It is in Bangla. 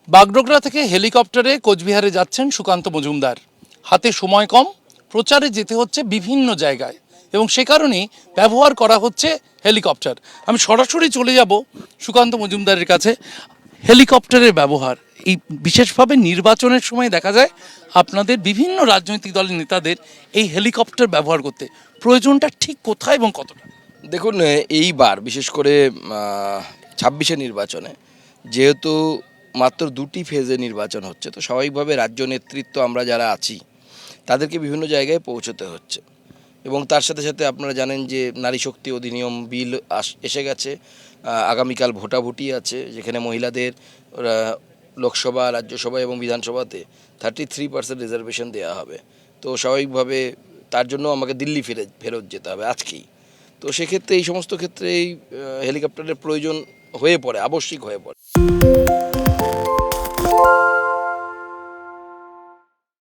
বাগডোগরা থেকে হেলিকপ্টারে কোচবিহারে যাচ্ছেন সুকান্ত মজুমদার। হাতে সময় কম, প্রচারে যেতে হচ্ছে বিভিন্ন জায়গায় এবং সে কারণেই ব্যবহার করা হচ্ছে হেলিকপ্টার। আমি সরাসরি চলে যাব সুকান্ত মজুমদারের কাছে। হেলিকপ্টারের ব্যবহার এই বিশেষভাবে নির্বাচনের সময় দেখা যায় আপনাদের বিভিন্ন রাজনৈতিক দলের নেতাদের এই হেলিকপ্টার ব্যবহার করতে। প্রয়োজনটা ঠিক কোথায় এবং কতটা? দেখুন, এইবার বিশেষ করে ২৬শে নির্বাচনে যেহেতু মাত্র ২টি ফেজে নির্বাচন হচ্ছে, তো স্বাভাবিকভাবে রাজ্য নেতৃত্ব আমরা যারা আছি তাদেরকে বিভিন্ন জায়গায় পৌঁছতে হচ্ছে। এবং তার সাথে সাথে আপনারা জানেন যে নারী শক্তি অধিনিয়ম বিল এসে গেছে। আগামীকাল ভোটাভুটি আছে, যেখানে মহিলাদের লোকসভা, রাজ্যসভা এবং বিধানসভাতে 33% রিজার্ভেশন দেওয়া হবে। তো স্বাভাবিকভাবে তার জন্য আমাকে দিল্লি ফেরত যেতে হবে আজকেই। তো সেক্ষেত্রে এই সমস্ত ক্ষেত্রে এই হেলিকপ্টারের প্রয়োজন হয়ে পড়ে, আবশ্যিক হয়ে পড়ে।